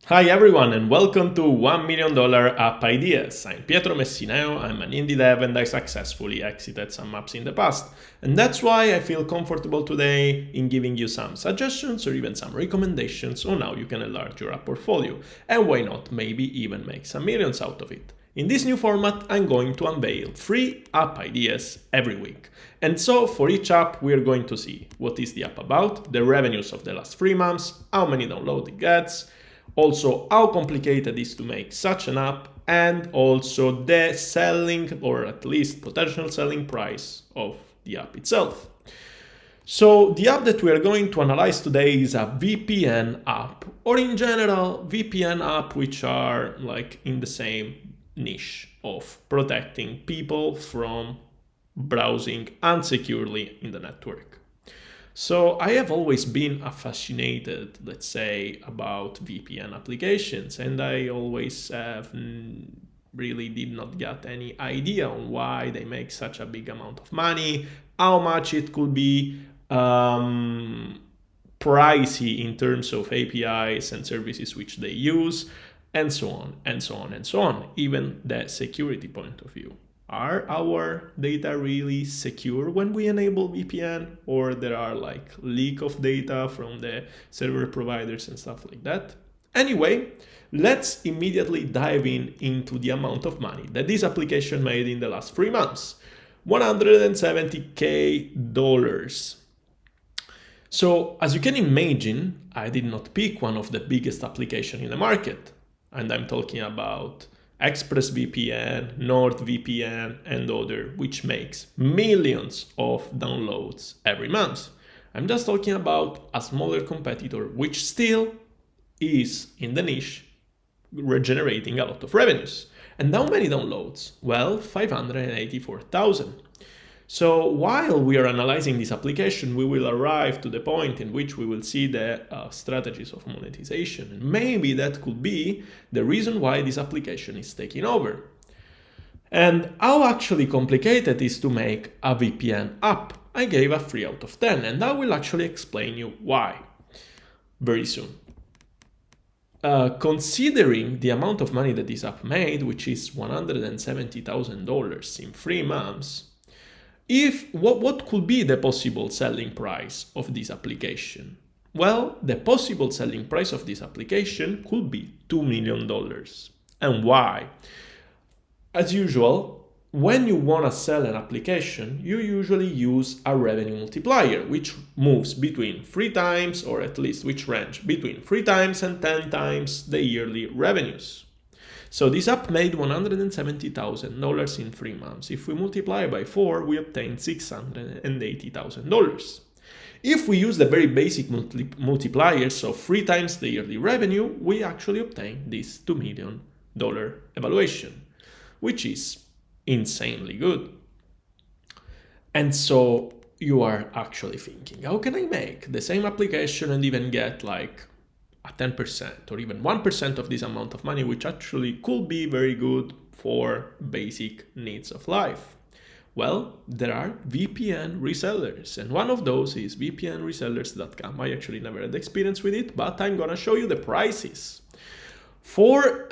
Hi everyone and welcome to $1 Million App Ideas. I'm Pietro Messineo, I'm an indie dev and I successfully exited some apps in the past. And that's why I feel comfortable today in giving you some suggestions or even some recommendations on how you can enlarge your app portfolio. And why not, maybe even make some millions out of it. In this new format, I'm going to unveil 3 app ideas every week. And so for each app, we are going to see what is the app about, the revenues of the last 3 months, how many downloads it gets, also how complicated it is to make such an app, and also the selling or at least potential selling price of the app itself. So the app that we are going to analyze today is a VPN app, or in general VPN app which are like in the same niche of protecting people from browsing unsecurely in the network. So I have always been fascinated, let's say, about VPN applications, and I always have really did not get any idea on why they make such a big amount of money, how much it could be pricey in terms of APIs and services which they use, and so on, and so on, and so on, even the security point of view. Are our data really secure when we enable VPN, or there are like leak of data from the server providers and stuff like that? Anyway, let's immediately dive into the amount of money that this application made in the last 3 months. $170K. So as you can imagine, I did not pick one of the biggest applications in the market. And I'm talking about ExpressVPN, NordVPN, and other, which makes millions of downloads every month. I'm just talking about a smaller competitor, which still is in the niche, regenerating a lot of revenues. And how many downloads? Well, 584,000. So while we are analyzing this application, we will arrive to the point in which we will see the strategies of monetization. And maybe that could be the reason why this application is taking over. And how actually complicated it is to make a VPN app? I gave a 3 out of 10, and I will actually explain you why very soon. Considering the amount of money that this app made, which is $170,000 in 3 months, what could be the possible selling price of this application? Well, the possible selling price of this application could be $2 million. And why? As usual, when you want to sell an application, you usually use a revenue multiplier, which moves between 3 times, or at least which range between 3 times and 10 times the yearly revenues. So this app made $170,000 in 3 months. If we multiply by 4, we obtain $680,000. If we use the very basic multipliers, so 3 times the yearly revenue, we actually obtain this $2 million evaluation, which is insanely good. And so you are actually thinking, how can I make the same application and even get like a 10% or even 1% of this amount of money, which actually could be very good for basic needs of life? Well, there are VPN resellers, and one of those is vpnresellers.com. I actually never had experience with it, but I'm gonna show you the prices. For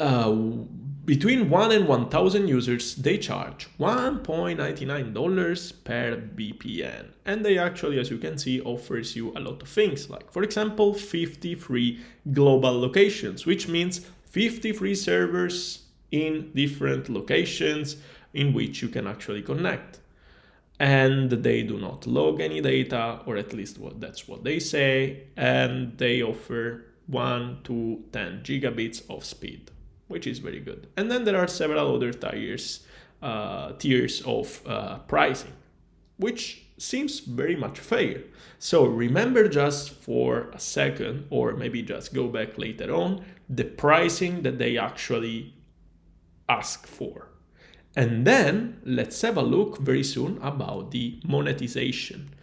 between 1 and 1,000 users, they charge $1.99 per VPN. And they actually, as you can see, offers you a lot of things, like, for example, 50 free global locations, which means 50 free servers in different locations in which you can actually connect. And they do not log any data, or at least that's what they say, and they offer 1 to 10 gigabits of speed, which is very good. And then there are several other tiers of pricing, which seems very much fair. So remember just for a second, or maybe just go back later on, the pricing that they actually ask for. And then let's have a look very soon about the monetization.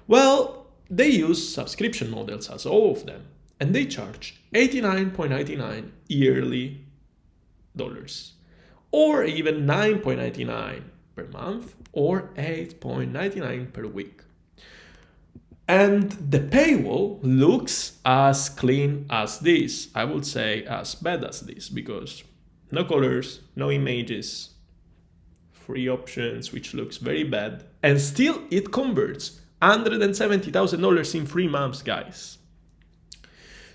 Well, they use subscription models as all of them, and they charge $89.99 yearly dollars, or even $9.99 per month, or $8.99 per week. And the paywall looks as clean as this. I would say as bad as this, because no colors, no images, free options, which looks very bad. And still it converts $170,000 in 3 months, guys.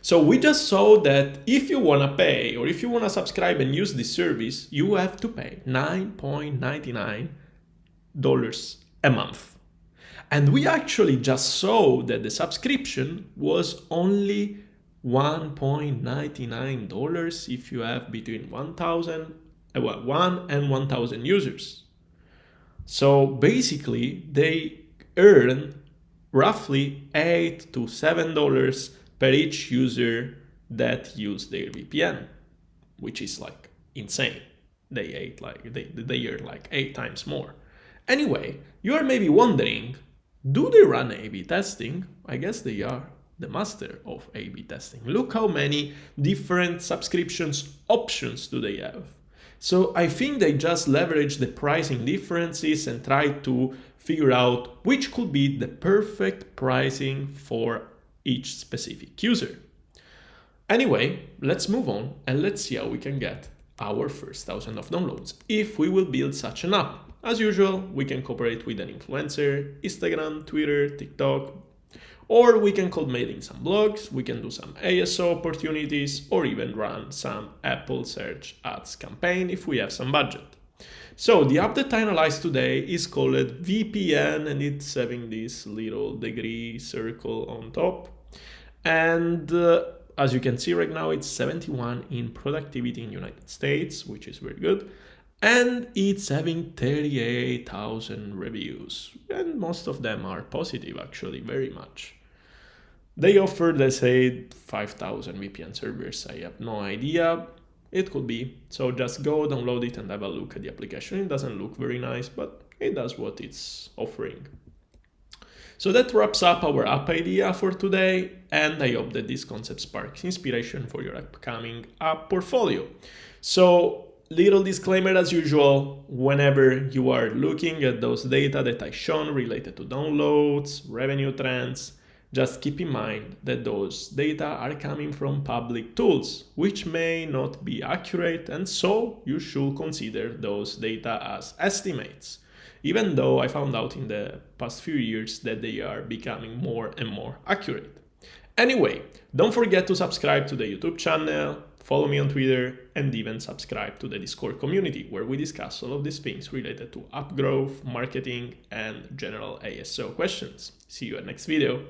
So we just saw that if you want to pay or if you want to subscribe and use this service, you have to pay $9.99 a month. And we actually just saw that the subscription was only $1.99 if you have between 1 and 1,000 users. So basically, they earn roughly $8 to $7 per each user that use their VPN, which is like insane. They earn like 8 times more. Anyway, you are maybe wondering, do they run A/B testing? I guess they are the master of A/B testing. Look how many different subscriptions options do they have. So I think they just leverage the pricing differences and try to figure out which could be the perfect pricing for each specific user. Anyway, let's move on and let's see how we can get our first 1,000 of downloads if we will build such an app. As usual, we can cooperate with an influencer, Instagram, Twitter, TikTok, or we can cold mailing some blogs, we can do some ASO opportunities, or even run some Apple search ads campaign if we have some budget. So the app that I analyzed today is called VPN, and it's having this little degree circle on top. And as you can see right now, it's 71 in productivity in United States, which is very good. And it's having 38,000 reviews, and most of them are positive, actually, very much. They offered, let's say, 5,000 VPN servers. I have no idea. It could be. So just go download it and have a look at the application. It doesn't look very nice, but it does what it's offering. So that wraps up our app idea for today, and I hope that this concept sparks inspiration for your upcoming app portfolio. So, little disclaimer as usual, whenever you are looking at those data that I shown related to downloads, revenue trends, just keep in mind that those data are coming from public tools, which may not be accurate, and so you should consider those data as estimates, even though I found out in the past few years that they are becoming more and more accurate. Anyway, don't forget to subscribe to the YouTube channel, follow me on Twitter, and even subscribe to the Discord community, where we discuss all of these things related to app growth, marketing, and general ASO questions. See you at next video.